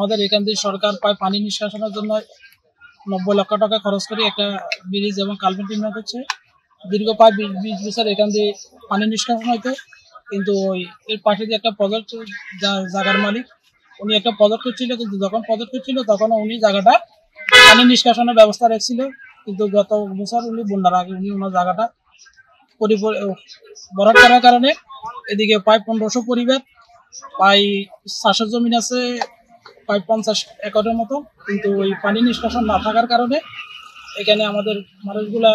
আমাদের এখান থেকে সরকার প্রায় পানি নিষ্কাশনের জন্য 90 লক্ষ টাকা খরচ করে একটা ব্রিজ এবং কালভার্ট নির্মাণ করছে। দীর্ঘ প্রায় 20 বছর এখান দিয়ে পানি নিষ্কাশন হইতো, কিন্তু ওই এর পাশে যে একটা প্রজেক্ট জায়গার মালিক উনি একটা প্রজেক্ট করছিল, কিন্তু যখন প্রজেক্ট করছিল তখন উনি জায়গাটা পানি নিষ্কাশনের ব্যবস্থা রেখেছিল, কিন্তু গত বছর উনি বন্যার আগে উনি ওনার জায়গাটা ভরাট করার কারণে এদিকে প্রায় 1500 পরিবার, প্রায় চাষের জমিন আছে প্রায় 50 একরের মতো, কিন্তু ওই পানি নিষ্কাশন না থাকার কারণে এখানে আমাদের মানুষগুলা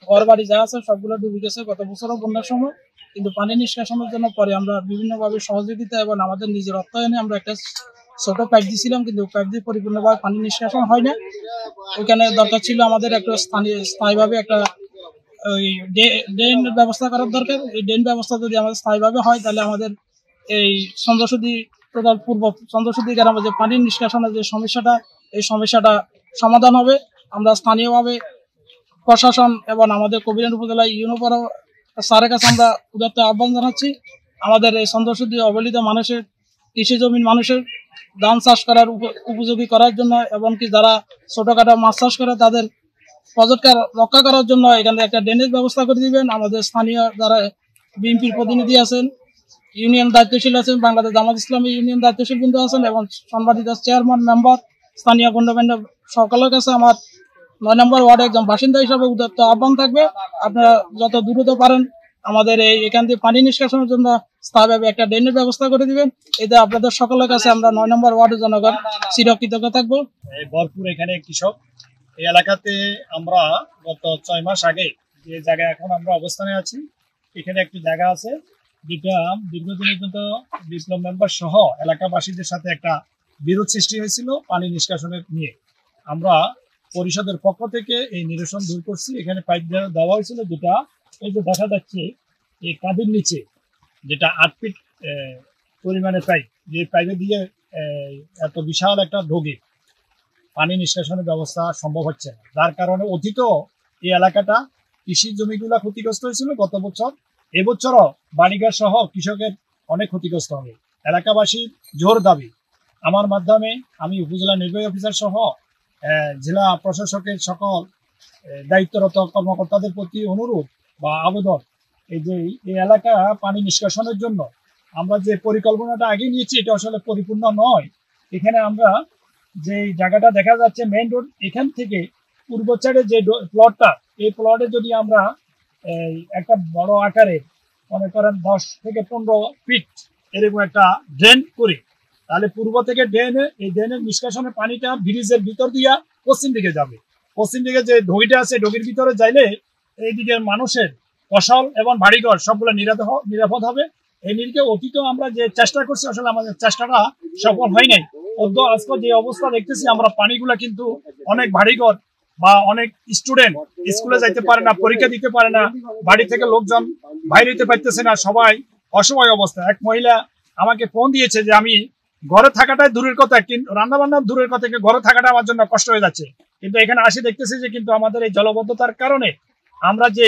ঘর বাড়ি যা আছে সবগুলো ডুবে গেছে গত বছরও বন্যার সময়। কিন্তু পানি নিষ্কাশনের জন্য পরে আমরা বিভিন্নভাবে সহযোগিতা এবং আমাদের নিজের অর্থায়নে আমরা একটা ছোট পাইপ দিয়েছিলাম, কিন্তু পাইপ দিয়ে পরিপূর্ণভাবে পানি নিষ্কাশন হয় না। ওইখানে দরকার ছিল আমাদের একটা স্থায়ীভাবে একটা ওই ড্রেন ব্যবস্থা করার দরকার। এই ড্রেন ব্যবস্থা যদি আমাদের স্থায়ীভাবে হয় তাহলে আমাদের এই চন্দ্রসুধি টোটাল পূর্ব চন্দ্রসুধি গ্রামে যে পানি নিষ্কাশনের যে সমস্যাটা, এই সমস্যাটা সমাধান হবে। আমরা স্থানীয়ভাবে প্রশাসন এবং আমাদের কবিরান উপজেলা ইউনোপার স্যারের কাছে আমরা উদাত্ত আহ্বান জানাচ্ছি, আমাদের এই চন্দ্রসুধি অবহেলিত মানুষের কৃষি জমির মানুষের ধান চাষ করার উপযোগী করার জন্য, এবং কি যারা ছোটখাটো মাছ চাষ করে তাদের প্রজেক্ট রক্ষা করার জন্য এখানে একটা ড্রেনেজ ব্যবস্থা করে দিবেন। আমাদের স্থানীয় যারা বিএনপির প্রতিনিধি আছেন, ইউনিয়ন দায়িত্বশীল আছেন, বাংলাদেশ জামাত ইসলামী ইউনিয়ন দায়িত্বশীল কিন্তু আছেন, এবং সম্মানিত চেয়ারম্যান মেম্বার স্থানীয় গণ্যমান্য সকলের কাছে আমার 9 নম্বর ওয়ার্ডে একজন বাসিন্দা হিসাবে উদাত্ত আহ্বান থাকবে, আপনারা যত দ্রুত পারেন আমাদের এখান থেকে পানি নিষ্কাশনের জন্য স্থায়ীভাবে একটা ড্রেনের ব্যবস্থা করে দিবেন। এতে আপনাদের সকলের কাছে আমরা 9 নম্বর ওয়ার্ডের জনগণ চিরকৃতজ্ঞ থাকবো। ভরপুর এখানে কৃষক এই এলাকাতে আমরা গত 6 মাস আগে যে জায়গায় এখন আমরা অবস্থানে আছি, এখানে একটি জায়গা আছে যেটা দীর্ঘদিনের জন্য বিপ্লব মেম্বার সহ এলাকাবাসীদের সাথে একটা বিরোধ সৃষ্টি হয়েছিল পানি নিষ্কাশনের নিয়ে। আমরা পরিষদের পক্ষ থেকে এই নিরসন দূর করছি। এখানে পাইপ দেওয়া হয়েছিল, যেটা এই যে দেখা যাচ্ছে এই কাঁধের নিচে, যেটা 8 ফিট পরিমাণের পাইপ, যে পাইপে দিয়ে এত বিশাল একটা ঢোকে পানি নিষ্কাশনের ব্যবস্থা সম্ভব হচ্ছে না, যার কারণে অতীত এই এলাকাটা কৃষি জমিগুলো ক্ষতিগ্রস্ত হয়েছিল গত বছর। এবছরও বাড়িঘর সহ কৃষকের অনেক ক্ষতিগ্রস্ত হবে। এলাকাবাসীর জোর দাবি, আমার মাধ্যমে আমি উপজেলা নির্বাহী অফিসার সহ জেলা প্রশাসকের সকল দায়িত্বরত কর্মকর্তাদের প্রতি অনুরোধ বা আবেদন, এই যে এই এলাকা পানি নিষ্কাশনের জন্য আমরা যে পরিকল্পনাটা আগে নিয়েছি এটা আসলে পরিপূর্ণ নয়। এখানে আমরা যে জায়গাটা দেখা যাচ্ছে মেইন রোড, এখান থেকে পূর্ব সাইডে যে প্লটটা, এই প্লটে যদি আমরা একটা বড় আকারে মনে করেন 10 থেকে 15 ফিট এরকম একটা ড্রেন করি, তাহলে পূর্ব থেকে ড্রেনে এই ড্রেনের নিষ্কাশনের পানিটা ব্রিজের ভিতর দিয়া পশ্চিম দিকে যাবে। পশ্চিম দিকে যে ঢগিটা আছে, ঢগির ভিতরে যাইলে এইদিকে মানুষের ফসল এবং বাড়িঘর সবগুলো নিরাপদ হবে। এই নিরিখে অতীত আমরা যে চেষ্টা করছি, আসলে আমাদের চেষ্টাটা সফল হয় নাই। আজকে যে অবস্থা দেখতেছি আমরা, পানিগুলা কিন্তু অনেক বাড়িঘর বা অনেক স্টুডেন্ট স্কুলে যাইতে পারে না, পরীক্ষা দিতে পারে না, বাড়ি থেকে লোকজন বাইরে হইতে পারতেছে না, সবাই অসহায় অবস্থা। এক মহিলা আমাকে ফোন দিয়েছে যে আমি ঘরে থাকাটাই দূরের কথা, কিন্তু রান্না বান্না দূরের কথা, ঘরে থাকাটা আমার জন্য কষ্ট হয়ে যাচ্ছে। কিন্তু এখানে আসি দেখতেছি যে কিন্তু আমাদের এই জলবদ্ধতার কারণে আমরা যে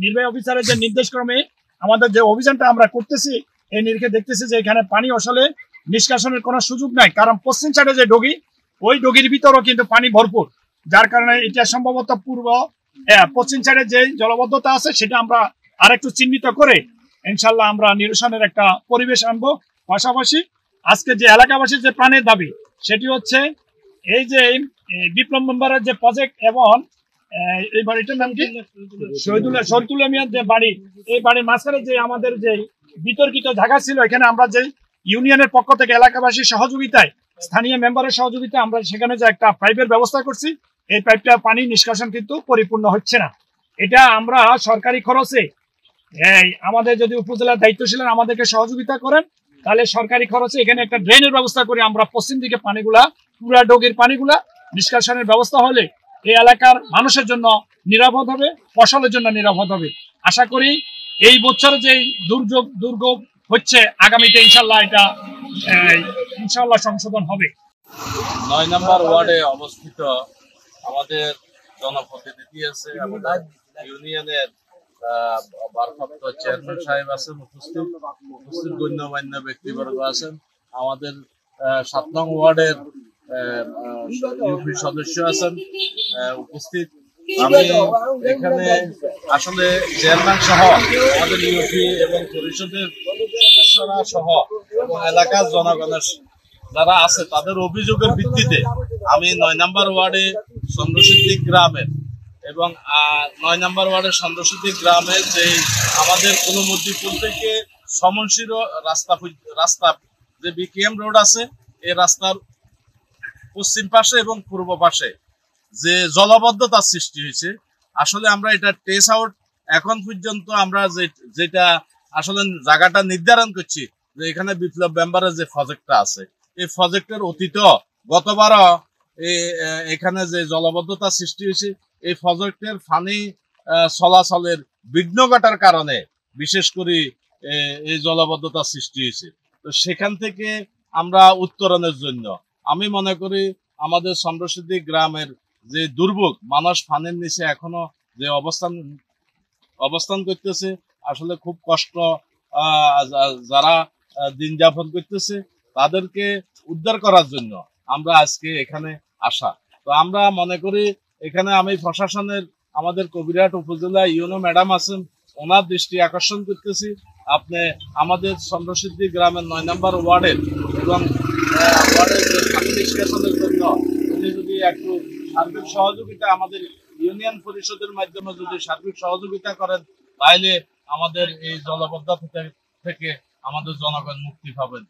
নির্বাহী অফিসারের যে নির্দেশক্রমে আমাদের যে অভিযানটা আমরা করতেছি, এই নিরিখে দেখতেছি যে এখানে পানি আসলে নিষ্কাশনের কোনো সুযোগ নাই, কারণ পশ্চিম সাইডে যে ডগি, ওই ডগির ভিতরও কিন্তু পানি ভরপুর, যার কারণে এটা সম্ভবত পশ্চিম সাইডে যে জলবদ্ধতা আছে সেটা আমরা আরেকটু চিহ্নিত করে ইনশাল্লাহ আমরা নিরসনের একটা পরিবেশ আনবো। পাশাপাশি আজকে যে এলাকাবাসীর যে প্রাণের দাবি, সেটি হচ্ছে এই যে বিপ্লব মেম্বারের যে প্রজেক্ট এবং এই বাড়িটার নাম কি, শহীদুল্লাহ মিয়ার যে বাড়ি, এই বাড়ির মাঝখানে যে আমাদের যে বিতর্কিত জায়গা ছিল, এখানে আমরা যে ইউনিয়নের পক্ষ থেকে এলাকাবাসীর সহযোগিতায়, স্থানীয় মেম্বারের সহযোগিতায় আমরা সেখানে যে একটা পাইপের ব্যবস্থা করছি, এই পাইপটা পানি নিষ্কাশন কিন্তু পরিপূর্ণ হচ্ছে না। এটা আমরা সরকারি খরচে, আমাদের যদি উপজেলার দায়িত্বশীল আমাদেরকে সহযোগিতা করেন, তাহলে সরকারি খরচে এখানে একটা ড্রেনের ব্যবস্থা করে আমরা পশ্চিম দিকে পানিগুলা, পুরা ডগের পানিগুলা নিষ্কাশনের ব্যবস্থা হলে এই এলাকার মানুষের জন্য নিরাপদ হবে, ফসলের জন্য নিরাপদ হবে। আশা করি এই বছর যে দুর্যোগ হচ্ছে, আগামীতে ইনশাল্লাহ এটা ইনশাল্লাহ সংশোধন হবে। 9 নম্বর ওয়ার্ডে অবস্থিত আমাদের জনপ্রতিনিধি আছে, আমাদের ইউনিয়নের ভারপ্রাপ্ত চেয়ারম্যান সাহেব আছেন, উপস্থিত গণ্যমান্য ব্যক্তিবর্গ আছেন, আমাদের 7 নং ওয়ার্ডের ইউপি সদস্য আছেন উপস্থিত। আমি এখানে আসলে চেয়ারম্যান সহ আমাদের ইউপি এবং পরিষদের সদস্যরা সহ এবং এলাকার জনগণের যারা আছে তাদের অভিযোগের ভিত্তিতে আমি 9 নম্বর ওয়ার্ডে চন্দ্রসিদ্ধি গ্রামের এবং 9 নম্বর ওয়ার্ডের চন্দ্রসিদ্ধি গ্রামের যে আমাদের কুলমদ্দিপুর থেকে সমনশির রাস্তা যে বিকেএম রোড আছে এই রাস্তার পশ্চিম পাশে এবং পূর্ব পাশে যে জলবদ্ধতা সৃষ্টি হয়েছে, আসলে আমরা এটা টেস্ট আউট এখন পর্যন্ত আমরা যেটা আসলে জায়গাটা নির্ধারণ করছি যে এখানে বিপ্লব মেম্বারের যে প্রজেক্টটা আছে এই প্রজেক্টের অতীত গতবারও এখানে যে জলবদ্ধতা সৃষ্টি হয়েছে এই প্রজেক্টের পানি চলাচলের বিঘ্ন ঘটার কারণে বিশেষ করে এই জলবদ্ধতা সৃষ্টি হয়েছে। তো সেখান থেকে আমরা উত্তরণের জন্য আমি মনে করি আমাদের চন্দ্রসিদ্ধি গ্রামের যে দুর্ভোগ মানুষ পানির নিচে এখনো যে অবস্থান করতেছে, আসলে খুব কষ্ট যারা দিন যাপন করতেছে তাদেরকে উদ্ধার করার জন্য আমরা আজকে এখানে আসা। তো আমরা মনে করি এখানে আমি প্রশাসনের আমাদের কবিরহাট উপজেলা ইউনো ম্যাডাম আছেন, ওনার দৃষ্টি আকর্ষণ করতেছি আপনি আমাদের চন্দ্রসিদ্ধি গ্রামের 9 নম্বর ওয়ার্ডের এবং ওয়ার্ডের যে পানি নিষ্কাশনের জন্য উনি যদি একটু সার্বিক সহযোগিতা আমাদের ইউনিয়ন পরিষদের মাধ্যমে যদি সার্বিক সহযোগিতা করেন তাহলে আমাদের এই জলবদ্ধতা থেকে আমাদের জনগণ মুক্তি পাবেন।